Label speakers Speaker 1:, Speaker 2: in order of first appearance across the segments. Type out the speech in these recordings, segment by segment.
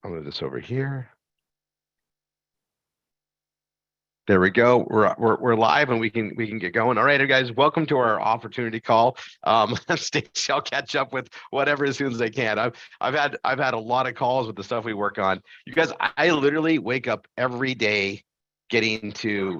Speaker 1: I'll move this over here. There we go. We're live and we can get going. All right, guys, welcome to our opportunity call. Stacey, I'll catch up with whatever as soon as I can. I've had a lot of calls with the stuff we work on. You guys, I literally wake up every day getting to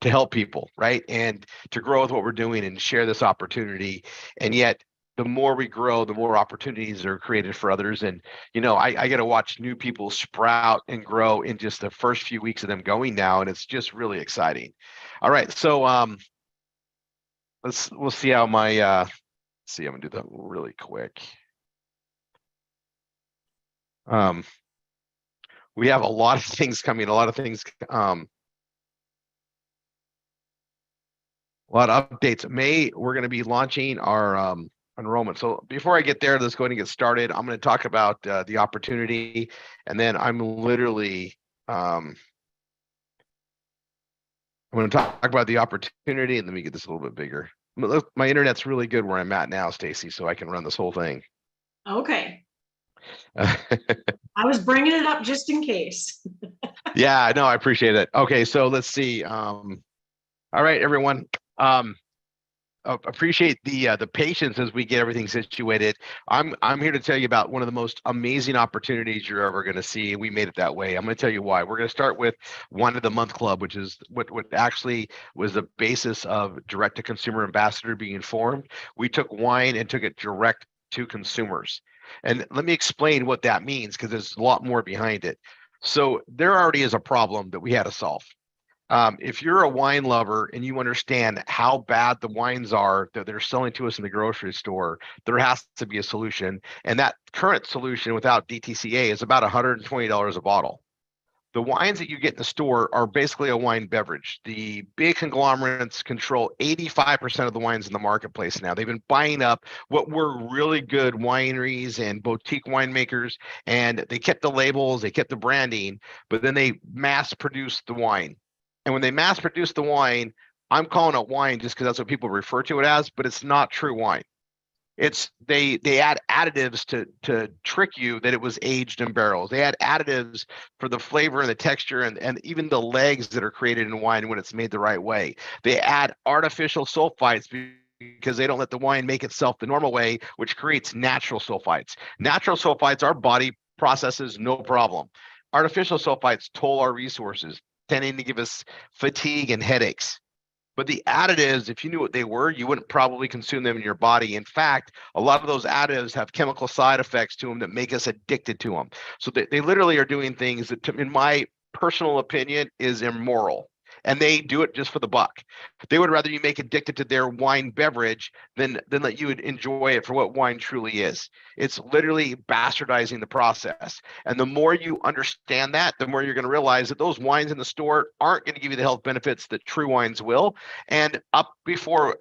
Speaker 1: help people, right? And to grow with what we're doing and share this opportunity. And yet the more we grow, the more opportunities are created for others. And, I get to watch new people sprout and grow in just the first few weeks of them going now. And it's just really exciting. All right. So we'll see how my, I'm gonna do that really quick. We have a lot of things coming, a lot of updates. May, we're going to be launching our enrollment. So before I get there, let's go ahead and get started. I'm going to talk about the opportunity, and then I'm literally I'm going to talk about the opportunity, and let me get this a little bit bigger. My internet's really good where I'm at now, Stacey, so I can run this whole thing.
Speaker 2: Okay. I was bringing it up just in case.
Speaker 1: Yeah, no, I appreciate it. Okay, so let's see. All right, everyone. Appreciate the patience as we get everything situated. I'm here to tell you about one of the most amazing opportunities you're ever going to see. We made it that way. I'm going to tell you why. We're going to start with Wine of the Month Club, which is what actually was the basis of direct to consumer ambassador being formed. We took wine and took it direct to consumers. And let me explain what that means, because there's a lot more behind it. So there already is a problem that we had to solve. If you're a wine lover and you understand how bad the wines are that they're selling to us in the grocery store, there has to be a solution. And that current solution without DTCA is about $120 a bottle. The wines that you get in the store are basically a wine beverage. The big conglomerates control 85% of the wines in the marketplace now. They've been buying up what were really good wineries and boutique winemakers, and they kept the labels, they kept the branding, but then they mass produced the wine. And when they mass produce the wine, I'm calling it wine just because that's what people refer to it as, but it's not true wine. It's they add additives to trick you that it was aged in barrels. They add additives for the flavor and the texture and even the legs that are created in wine when it's made the right way. They add artificial sulfites because they don't let the wine make itself the normal way, which creates natural sulfites. Natural sulfites, our body processes no problem. Artificial sulfites toll our resources, tending to give us fatigue and headaches. But the additives, if you knew what they were, you wouldn't probably consume them in your body. In fact, a lot of those additives have chemical side effects to them that make us addicted to them. So they literally are doing things that, in my personal opinion, is immoral. And they do it just for the buck. They would rather you make addicted to their wine beverage than let you enjoy it for what wine truly is. It's literally bastardizing the process. And the more you understand that, the more you're going to realize that those wines in the store aren't going to give you the health benefits that true wines will. And up before,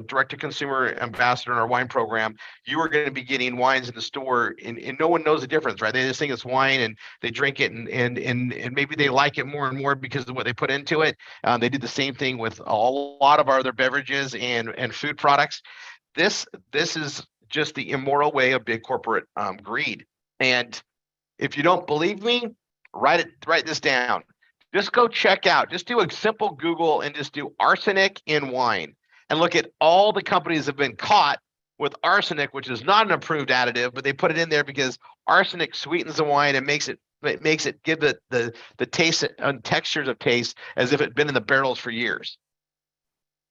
Speaker 1: direct to consumer ambassador in our wine program, you are going to be getting wines in the store and no one knows the difference, right? They just think it's wine and they drink it and maybe they like it more and more because of what they put into it. They did the same thing with a lot of our other beverages and food products. This is just the immoral way of big corporate greed. And if you don't believe me, write this down. Just go check out. Just do a simple Google and just do arsenic in wine and look at all the companies that have been caught with arsenic, which is not an approved additive, but they put it in there because arsenic sweetens the wine and makes it give it the taste and textures of taste as if it had been in the barrels for years.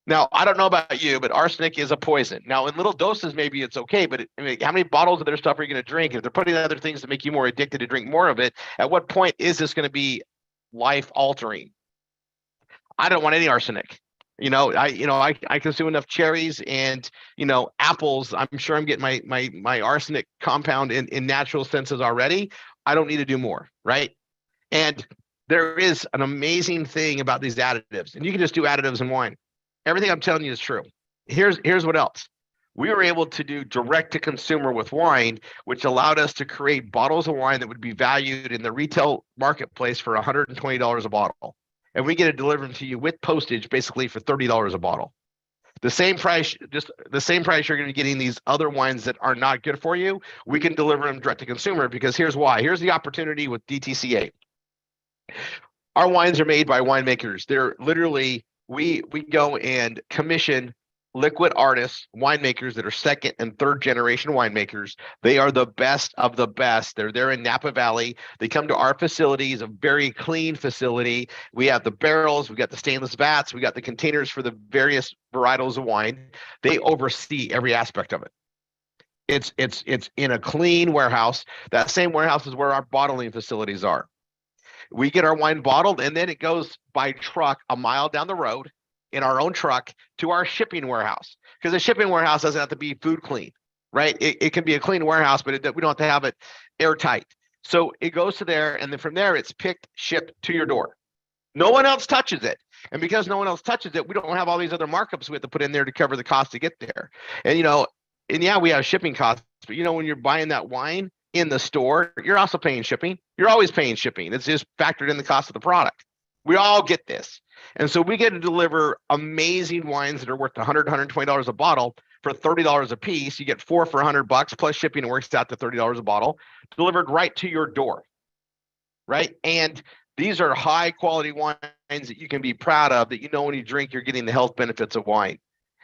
Speaker 1: Now, I don't know about you, but arsenic is a poison. Now, in little how many bottles of their stuff are you going to drink? If they're putting other things to make you more addicted to drink more of it, at what point is this going to be life altering? I don't want any arsenic. I consume enough cherries and apples. I'm sure I'm getting my arsenic compound in natural senses already. I don't need to do more, right? And there is an amazing thing about these additives, and you can just do additives in wine. Everything I'm telling you is true. Here's what else. We were able to do direct to consumer with wine, which allowed us to create bottles of wine that would be valued in the retail marketplace for $120 a bottle. And we get it delivered to you with postage basically for $30 a bottle. The same price, just the same price you're going to be getting these other wines that are not good for you. We can deliver them direct to consumer because here's why. Here's the opportunity with DTCA. Our wines are made by winemakers. They're literally, we go and commission liquid artists, winemakers that are second and third generation winemakers. They are the best of the best. They're there in Napa Valley. They come to our facilities, a very clean facility. We have the barrels, we got the stainless vats, we got the containers for the various varietals of wine. They oversee every aspect of it. It's in a clean warehouse. That same warehouse is where our bottling facilities are. We get our wine bottled and then it goes by truck a mile down the road in our own truck to our shipping warehouse, because the shipping warehouse doesn't have to be food clean, right? It can be a clean warehouse, but we don't have to have it airtight. So it goes to there, and then from there it's picked, shipped to your door. No one else touches it. And because no one else touches it, we don't have all these other markups we have to put in there to cover the cost to get there. And yeah, we have shipping costs, but when you're buying that wine in the store, you're also paying shipping. You're always paying shipping. It's just factored in the cost of the product. We all get this. And so we get to deliver amazing wines that are worth $100, $120 a bottle for $30 a piece. You get 4 for $100 plus shipping. It works out to $30 a bottle delivered right to your door, right? And these are high quality wines that you can be proud of, that when you drink, you're getting the health benefits of wine.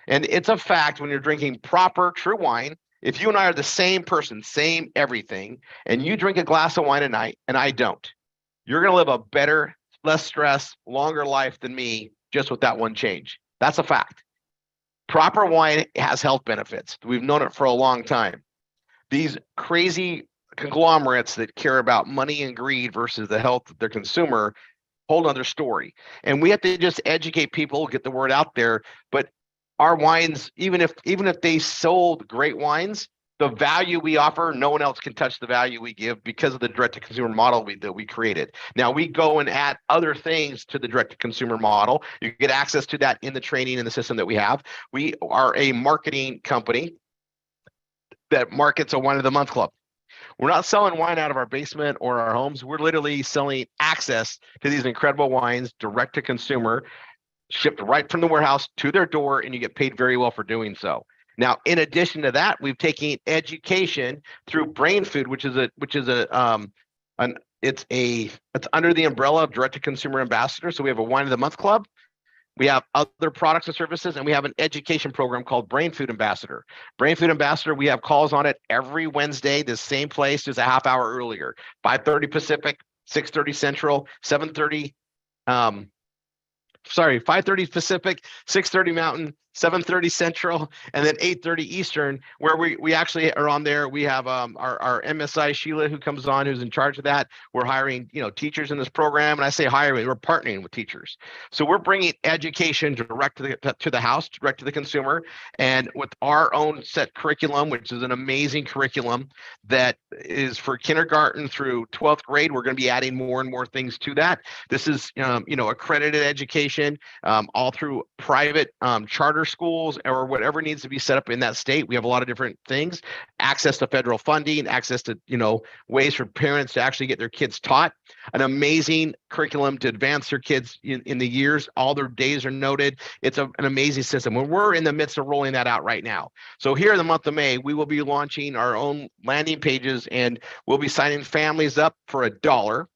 Speaker 1: And it's a fact, when you're drinking proper, true wine, if you and I are the same person, same everything, and you drink a glass of wine a night and I don't, you're going to live a better, less stress, longer life than me just with that one change. That's a fact. Proper wine has health benefits. We've known it for a long time. These crazy conglomerates that care about money and greed versus the health of their consumer, whole other story. And we have to just educate people, get the word out there. But our wines, even if they sold great wines, the value we offer, no one else can touch the value we give because of the direct-to-consumer model that we created. Now, we go and add other things to the direct-to-consumer model. You get access to that in the training and the system that we have. We are a marketing company that markets a Wine of the Month Club. We're not selling wine out of our basement or our homes. We're literally selling access to these incredible wines direct-to-consumer, shipped right from the warehouse to their door, and you get paid very well for doing so. Now, in addition to that, we've taken education through Brain Food, it's under the umbrella of Direct to Consumer Ambassador. So we have a Wine of the Month Club, we have other products and services, and we have an education program called Brain Food Ambassador. Brain Food Ambassador, we have calls on it every Wednesday, the same place, just a half hour earlier, 5:30 Pacific, 6:30 Central, 5:30 Pacific, 6:30 Mountain, 7:30 Central, and then 8:30 Eastern, where we actually are on there. We have our MSI Sheila, who comes on, who's in charge of that. We're hiring teachers in this program, and I say hiring, we're partnering with teachers. So we're bringing education direct to the house, direct to the consumer, and with our own set curriculum, which is an amazing curriculum that is for kindergarten through 12th grade. We're going to be adding more and more things to that. This is accredited education, all through private charter schools or whatever needs to be set up in that state. We have a lot of different things, access to federal funding, access to ways for parents to actually get their kids taught, an amazing curriculum to advance their kids in the years. All their days are noted. It's an amazing system. We're in the midst of rolling that out right now. So here in the month of May, we will be launching our own landing pages, and we'll be signing families up for $1.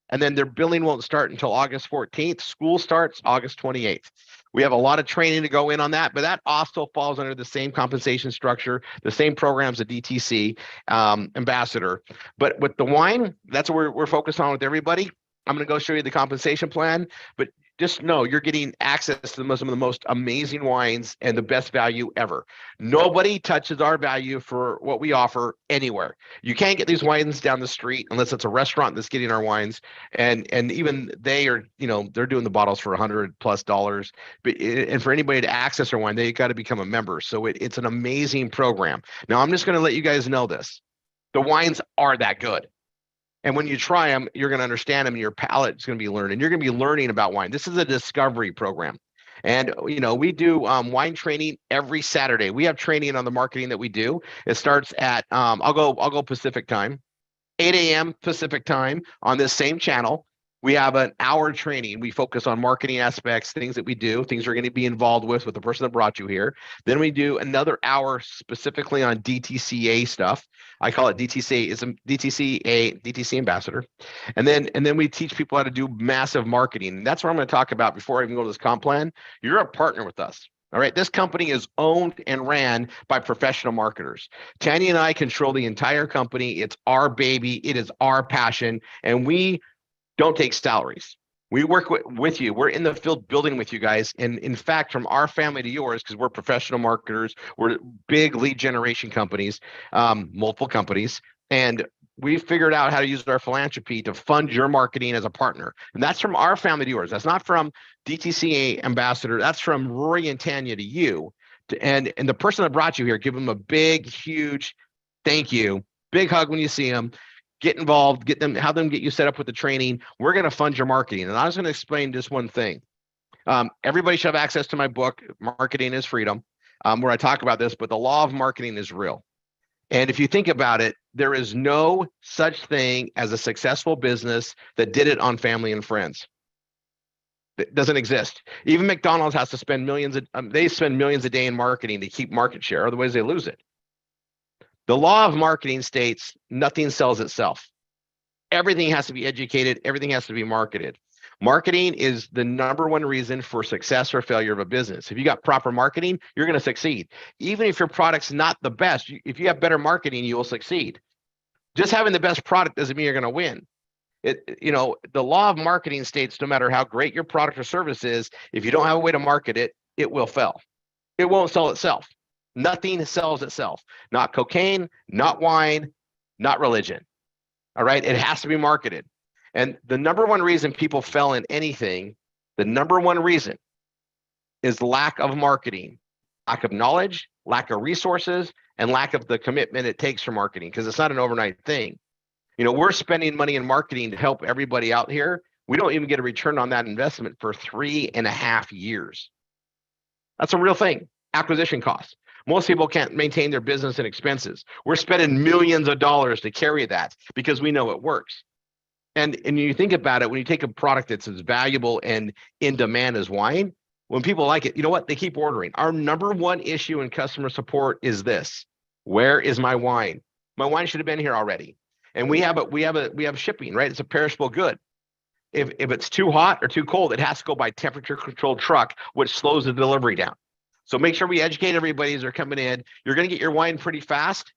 Speaker 1: And then their billing won't start until August 14th. School starts August 28th. We have a lot of training to go in on that, but that also falls under the same compensation structure, the same programs at DTC Ambassador. But with the wine, that's what we're focused on with everybody. I'm going to go show you the compensation plan, but just know you're getting access to some of the most amazing wines and the best value ever. Nobody touches our value for what we offer anywhere. You can't get these wines down the street unless it's a restaurant that's getting our wines. And even they are, they're doing the bottles for $100+. And for anybody to access our wine, they got to become a member. So it's an amazing program. Now, I'm just going to let you guys know this. The wines are that good. And when you try them, you're going to understand them, and your palate is going to be learning. You're going to be learning about wine. This is a discovery program. And, we do wine training every Saturday. We have training on the marketing that we do. It starts at, I'll go Pacific time, 8 a.m. Pacific time on this same channel. We have an hour training. We focus on marketing aspects, things that we do, things you're going to be involved with the person that brought you here. Then we do another hour specifically on DTCA stuff. I call it DTC. It's a DTC ambassador. And then we teach people how to do massive marketing. And that's what I'm going to talk about before I even go to this comp plan. You're a partner with us. All right. This company is owned and ran by professional marketers. Tanya and I control the entire company. It's our baby. It is our passion. And we don't take salaries. We work with you. We're in the field building with you guys. And in fact, from our family to yours, because we're professional marketers, we're big lead generation companies, multiple companies. And we figured out how to use our philanthropy to fund your marketing as a partner. And that's from our family to yours. That's not from DTC ambassador. That's from Rory and Tanya to you. And the person that brought you here, give them a big, huge thank you. Big hug when you see them. Get involved, have them get you set up with the training. We're going to fund your marketing. And I was going to explain just one thing. Everybody should have access to my book, Marketing is Freedom, where I talk about this, but the law of marketing is real. And if you think about it, there is no such thing as a successful business that did it on family and friends. It doesn't exist. Even McDonald's has to spend millions a day in marketing to keep market share, otherwise they lose it. The law of marketing states nothing sells itself. Everything has to be educated. Everything has to be marketed. Marketing is the number one reason for success or failure of a business. If you got proper marketing, you're going to succeed. Even if your product's not the best, if you have better marketing, you will succeed. Just having the best product doesn't mean you're going to win. The law of marketing states no matter how great your product or service is, if you don't have a way to market it, it will fail. It won't sell itself. Nothing sells itself. Not cocaine, not wine, not religion. All right. It has to be marketed. And the number one reason people fail in anything, the number one reason is lack of marketing, lack of knowledge, lack of resources, and lack of the commitment it takes for marketing, because it's not an overnight thing. We're spending money in marketing to help everybody out here. We don't even get a return on that investment for 3.5 years. That's a real thing. Acquisition costs. Most people can't maintain their business and expenses. We're spending millions of dollars to carry that because we know it works. And you think about it, when you take a product that's as valuable and in demand as wine, when people like it, you know what? They keep ordering. Our number one issue in customer support is this: where is my wine? My wine should have been here already. And we have shipping, right? It's a perishable good. If it's too hot or too cold, it has to go by temperature controlled truck, which slows the delivery down. So make sure we educate everybody as they're coming in. You're going to get your wine pretty fast.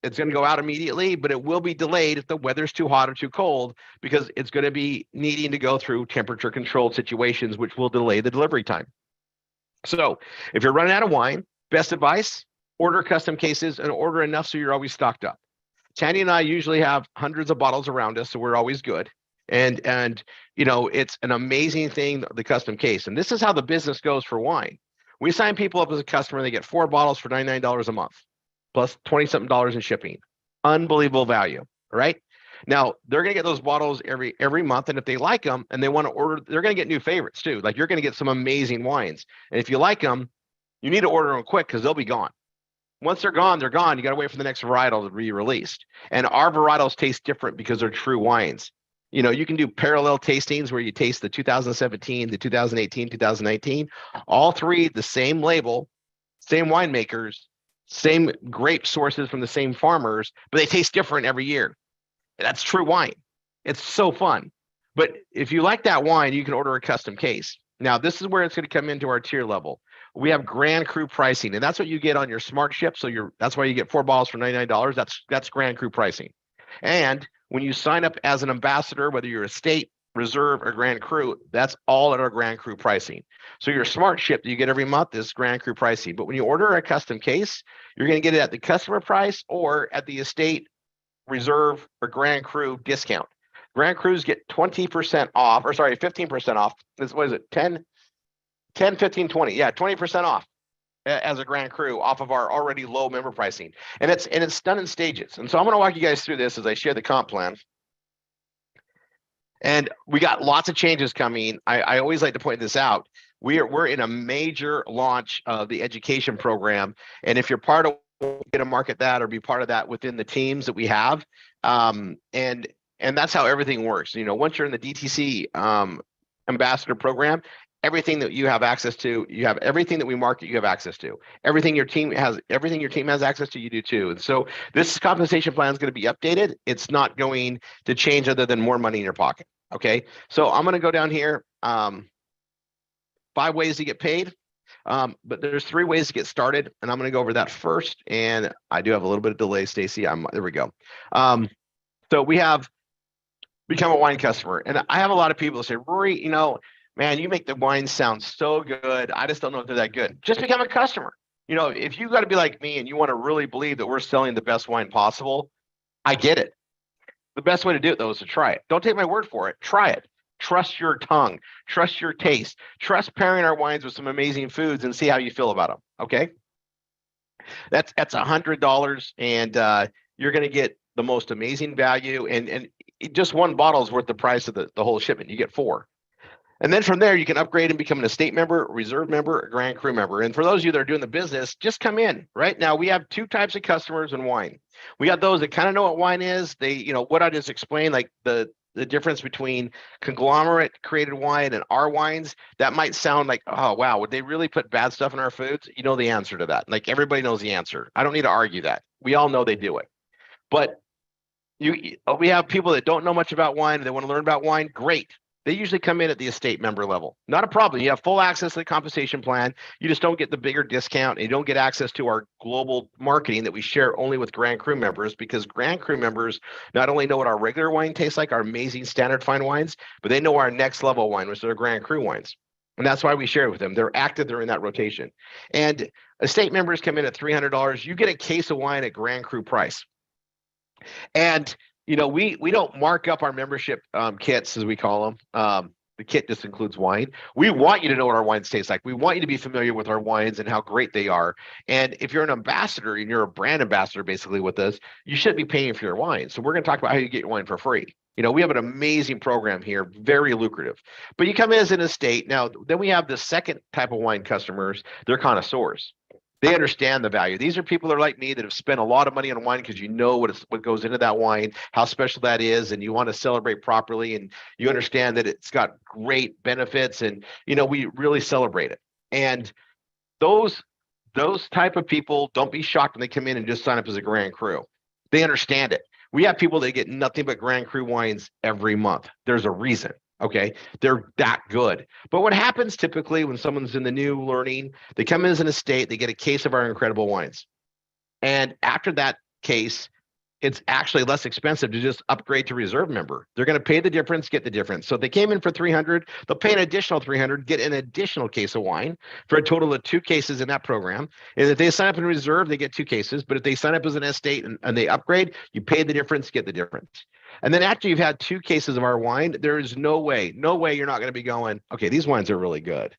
Speaker 1: It's going to go out immediately, but it will be delayed if the weather's too hot or too cold, because it's going to be needing to go through temperature controlled situations, which will delay the delivery time. So if you're running out of wine, best advice, order custom cases and order enough so you're always stocked up. Tanya and I usually have hundreds of bottles around us, so we're always good. And it's an amazing thing, the custom case. And this is how the business goes for wine. We sign people up as a customer, they get 4 bottles for $99 a month, plus $20-something in shipping. Unbelievable value, right? Now, they're going to get those bottles every month, and if they like them and they want to order, they're going to get new favorites too. Like, you're going to get some amazing wines. And if you like them, you need to order them quick because they'll be gone. Once they're gone, they're gone. You got to wait for the next varietal to be released. And our varietals taste different because they're true wines. You can do parallel tastings where you taste the 2017, the 2018, 2019, all three, the same label, same winemakers, same grape sources from the same farmers, but they taste different every year. That's true wine. It's so fun. But if you like that wine, you can order a custom case. Now, this is where it's going to come into our tier level. We have Grand Cru pricing, and that's what you get on your Smart Ship. So that's why you get 4 bottles for $99. That's Grand Cru pricing. And when you sign up as an ambassador, whether you're a state, reserve, or Grand Cru, that's all at our Grand Cru pricing. So your Smart Ship that you get every month is Grand Cru pricing. But when you order a custom case, you're going to get it at the customer price or at the estate, reserve, or Grand Cru discount. Grand Crus get 20% off, or sorry, 15% off. What is it? 10, 15, 20. Yeah, 20% off as a Grand Cru off of our already low member pricing. And it's done in stages. And so I'm going to walk you guys through this as I share the comp plan. And we got lots of changes coming. I always like to point this out. We're in a major launch of the education program. And if you're part of, get to market that or be part of that within the teams that we have. And And that's how everything works. Once you're in the DTC ambassador program, everything that you have access to, you have everything that we market, you have access to. Everything your team has access to, you do too. And so this compensation plan is going to be updated. It's not going to change other than more money in your pocket. Okay. So I'm going to go down here. 5 ways to get paid. But there's 3 ways to get started, and I'm going to go over that first. And I do have a little bit of delay, Stacy. There we go. So we have become a wine customer, and I have a lot of people say, Rory, man, you make the wines sound so good. I just don't know if they're that good. Just become a customer. If you got to be like me and you want to really believe that we're selling the best wine possible, I get it. The best way to do it, though, is to try it. Don't take my word for it. Try it. Trust your tongue. Trust your taste. Trust pairing our wines with some amazing foods and see how you feel about them. Okay? That's $100, and you're going to get the most amazing value. And just one bottle is worth the price of the whole shipment. You get 4. And then from there, you can upgrade and become an estate member, reserve member, a Grand Cru member. And for those of you that are doing the business, just come in. Right now, we have 2 types of customers in wine. We got those that kind of know what wine is. They, what I just explained, like the difference between conglomerate created wine and our wines, that might sound like, oh, wow, would they really put bad stuff in our foods? You know the answer to that. Like, everybody knows the answer. I don't need to argue that. We all know they do it. But we have people that don't know much about wine. They want to learn about wine. Great. They usually come in at the estate member level. Not a problem. You have full access to the compensation plan. You just don't get the bigger discount, and you don't get access to our global marketing that we share only with Grand Cru members, because Grand Cru members not only know what our regular wine tastes like, our amazing standard fine wines, but they know our next level wine, which are Grand Cru wines. And that's why we share it with them. They're active. They're in that rotation. And estate members come in at $300. You get a case of wine at Grand Cru price. And we don't mark up our membership kits, as we call them. The kit just includes wine. We want you to know what our wines taste like. We want you to be familiar with our wines and how great they are. And if you're an ambassador and you're a brand ambassador basically with us, you should be paying for your wine. So we're going to talk about how you get your wine for free. We have an amazing program here, very lucrative. But you come in as an estate. Now, then we have the second type of wine customers. They're connoisseurs. They understand the value. These are people that are like me that have spent a lot of money on wine because you know what goes into that wine, how special that is, and you want to celebrate properly, and you understand that it's got great benefits, and we really celebrate it. And those type of people, don't be shocked when they come in and just sign up as a Grand Cru. They understand it. We have people that get nothing but Grand Cru wines every month. There's a reason. Okay, they're that good. But what happens typically when someone's in the new learning, they come in as an estate, they get a case of our incredible wines. And after that case, it's actually less expensive to just upgrade to reserve member. They're going to pay the difference, get the difference. So if they came in for $300, they'll pay an additional $300, get an additional case of wine for a total of 2 cases in that program. And if they sign up in reserve, they get 2 cases. But if they sign up as an estate and they upgrade, you pay the difference, get the difference. And then after you've had 2 cases of our wine, there is no way you're not going to be going, okay, these wines are really good.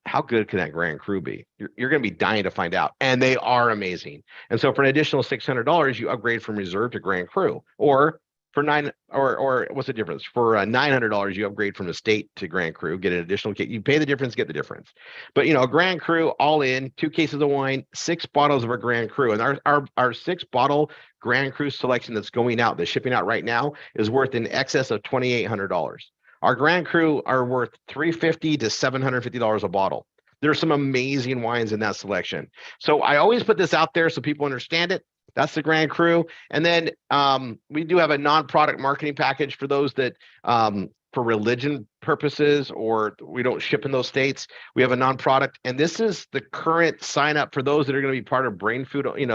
Speaker 1: How good can that Grand Cru be? You're going to be dying to find out. And they are amazing. And so for an additional $600, you upgrade from reserve to Grand Cru. Or for what's the difference? For $900, you upgrade from estate to Grand Cru, get an additional case. You pay the difference, get the difference. But a Grand Cru all in, 2 cases of wine, 6 bottles of our Grand Cru. And our 6 bottle Grand Cru selection that's going out, that's shipping out right now, is worth in excess of $2,800. Our Grand Cru are worth $350 to $750 a bottle. There's some amazing wines in that selection. So I always put this out there so people understand it. That's the Grand Cru. And then we do have a non-product marketing package for those that, for religion purposes, or we don't ship in those states. We have a non-product. And this is the current sign up for those that are going to be part of Brain Food, and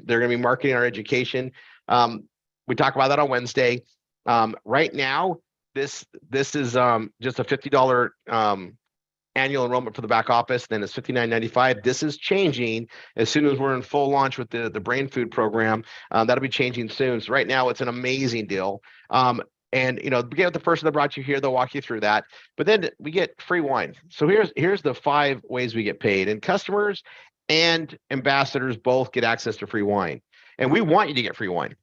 Speaker 1: they're going to be marketing our education. We talk about that on Wednesday. Right now, this is just a $50 annual enrollment for the back office. Then it's $59.95. This is changing as soon as we're in full launch with the Brain Food program. That'll be changing soon. So right now it's an amazing deal. And get with the person that brought you here, they'll walk you through that. But then we get free wine. So here's the 5 ways we get paid. And customers and ambassadors both get access to free wine. And we want you to get free wine.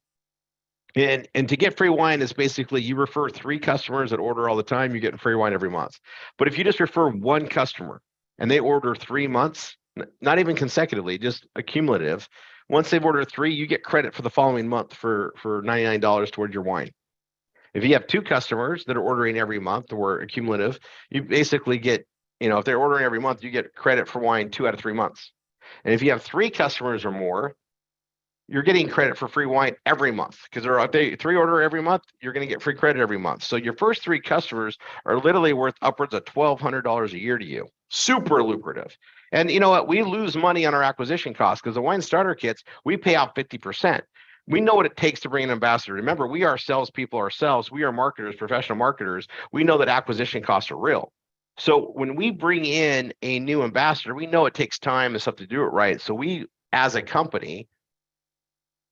Speaker 1: And to get free wine is basically you refer 3 customers that order all the time, you get free wine every month. But if you just refer 1 customer and they order 3 months, not even consecutively, just accumulative, Once they've ordered 3, you get credit for the following month for $99 towards your wine. If you have 2 customers that are ordering every month or accumulative, you basically get, if they're ordering every month, you get credit for wine 2 out of 3 months. And if you have 3 customers or more, you're getting credit for free wine every month, because if they 3 order every month, you're going to get free credit every month. So your first 3 customers are literally worth upwards of $1,200 a year to you. Super lucrative. And you know what? We lose money on our acquisition costs because the wine starter kits, we pay out 50%. We know what it takes to bring an ambassador. Remember, we are salespeople ourselves. We are marketers, professional marketers. We know that acquisition costs are real. So when we bring in a new ambassador, we know it takes time and stuff to do it right. So we, as a company,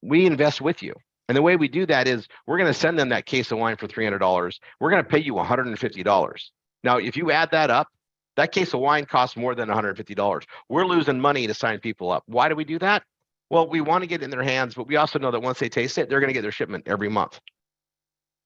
Speaker 1: we invest with you. And the way we do that is we're going to send them that case of wine for $300. We're going to pay you $150. Now, if you add that up, that case of wine costs more than $150. We're losing money to sign people up. Why do we do that? Well, we want to get it in their hands, but we also know that once they taste it, they're going to get their shipment every month.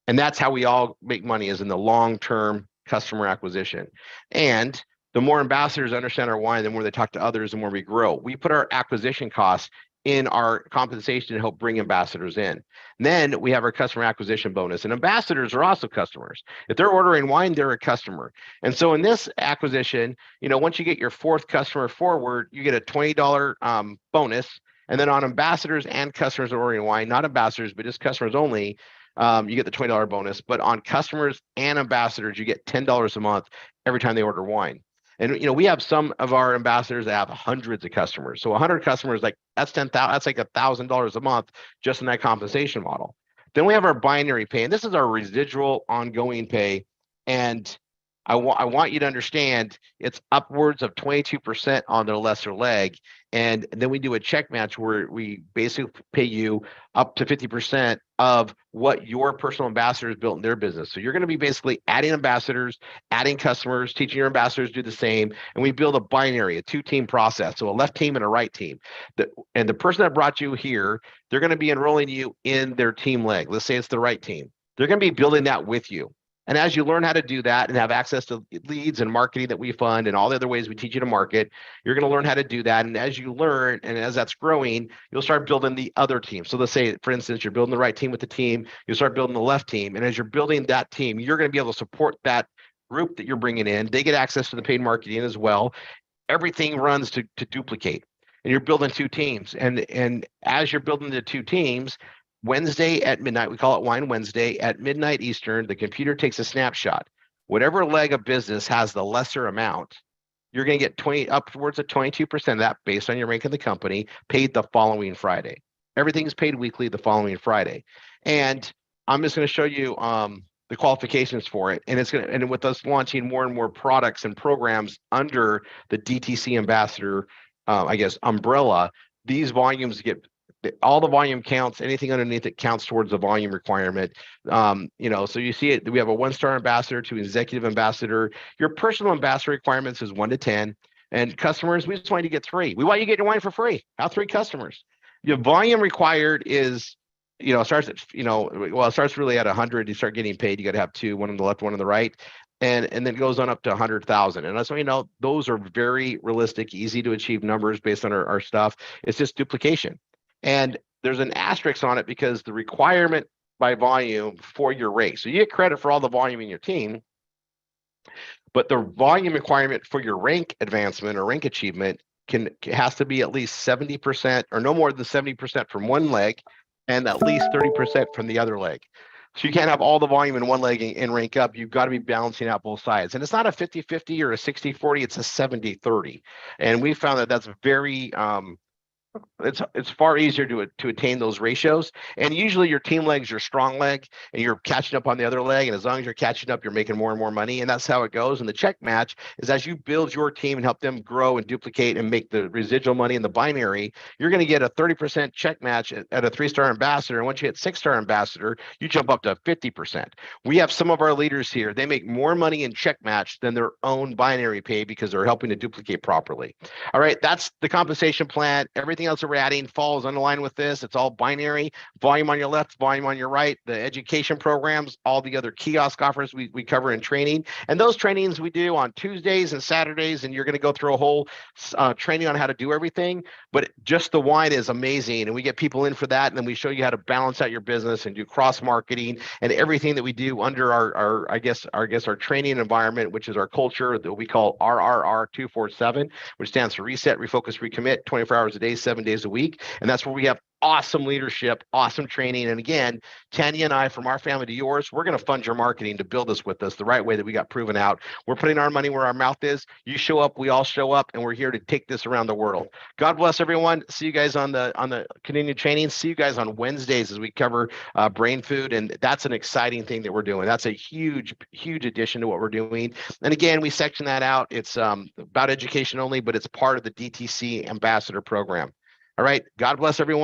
Speaker 1: And that's how we all make money, is in the long-term customer acquisition. And the more ambassadors understand our wine, the more they talk to others, the more we grow. We put our acquisition costs in our compensation to help bring ambassadors in. And then we have our customer acquisition bonus, and ambassadors are also customers. If they're ordering wine, they're a customer. And so in this acquisition, once you get your 4th customer forward, you get a $20 bonus. And then on ambassadors and customers ordering wine, not ambassadors, but just customers only, you get the $20 bonus. But on customers and ambassadors, you get $10 a month every time they order wine. And we have some of our ambassadors that have hundreds of customers. So 100 customers, that's $10,000. That's like $1,000 a month just in that compensation model. Then we have our binary pay, and this is our residual ongoing pay. And I want you to understand it's upwards of 22% on their lesser leg. And then we do a check match where we basically pay you up to 50% of what your personal ambassadors built in their business. So you're going to be basically adding ambassadors, adding customers, teaching your ambassadors to do the same. And we build a binary, a 2-team process. So a left team and a right team. And the person that brought you here, they're going to be enrolling you in their team leg. Let's say it's the right team. They're going to be building that with you. And as you learn how to do that and have access to leads and marketing that we fund and all the other ways we teach you to market, you're going to learn how to do that. And as you learn and as that's growing, you'll start building the other team. So let's say, for instance, you're building the right team with the team, you'll start building the left team. And as you're building that team, you're going to be able to support that group that you're bringing in. They get access to the paid marketing as well. Everything runs to duplicate. And you're building 2 teams. And as you're building the 2 teams, Wednesday at midnight, we call it Wine Wednesday at midnight Eastern, the computer takes a snapshot. Whatever leg of business has the lesser amount, you're going to get upwards of 22% of that based on your rank in the company, paid the following Friday. Everything's paid weekly the following Friday. And I'm just going to show you the qualifications for it. And with us launching more and more products and programs under the DTC ambassador, umbrella, these volumes all the volume counts. Anything underneath it counts towards the volume requirement. So you see it. We have a 1-star ambassador to executive ambassador. Your personal ambassador requirements is 1 to 10, and customers, we just want you to get 3. We want you to get your wine for free. Have 3 customers. Your volume required is, it starts really at 100. You start getting paid. You got to have 2, one on the left, one on the right. And then it goes on up to 100,000. And that's why, those are very realistic, easy to achieve numbers based on our stuff. It's just duplication. And there's an asterisk on it because the requirement by volume for your rank. So you get credit for all the volume in your team, but the volume requirement for your rank advancement or rank achievement has to be at least 70% or no more than 70% from one leg and at least 30% from the other leg. So you can't have all the volume in one leg and rank up. You've got to be balancing out both sides. And it's not a 50-50 or a 60-40, it's a 70-30. And we found that that's very it's far easier to attain those ratios. And usually your team leg's your strong leg and you're catching up on the other leg. And as long as you're catching up, you're making more and more money. And that's how it goes. And the check match is as you build your team and help them grow and duplicate and make the residual money in the binary, you're going to get a 30% check match at a 3-star ambassador. And once you hit 6-star ambassador, you jump up to 50%. We have some of our leaders here. They make more money in check match than their own binary pay because they're helping to duplicate properly. All right. That's the compensation plan. Everything everything else that we're adding falls in line with this. It's all binary, volume on your left, volume on your right, the education programs, all the other kiosk offers we cover in training. And those trainings we do on Tuesdays and Saturdays, and you're going to go through a whole training on how to do everything. But just the wine is amazing. And we get people in for that. And then we show you how to balance out your business and do cross marketing and everything that we do under our training environment, which is our culture that we call RRR 247, which stands for Reset, Refocus, Recommit, 24 hours a day, 7 days a week. And that's where we have awesome leadership, awesome training. And again, Tanya and I, from our family to yours, we're going to fund your marketing to build this with us the right way that we got proven out. We're putting our money where our mouth is. You show up, we all show up, and we're here to take this around the world. God bless everyone. See you guys on the continuing training. See you guys on Wednesdays as we cover brain food. And that's an exciting thing that we're doing. That's a huge, huge addition to what we're doing. And again, we section that out. It's about education only, but it's part of the DTC ambassador program. All right. God bless everyone.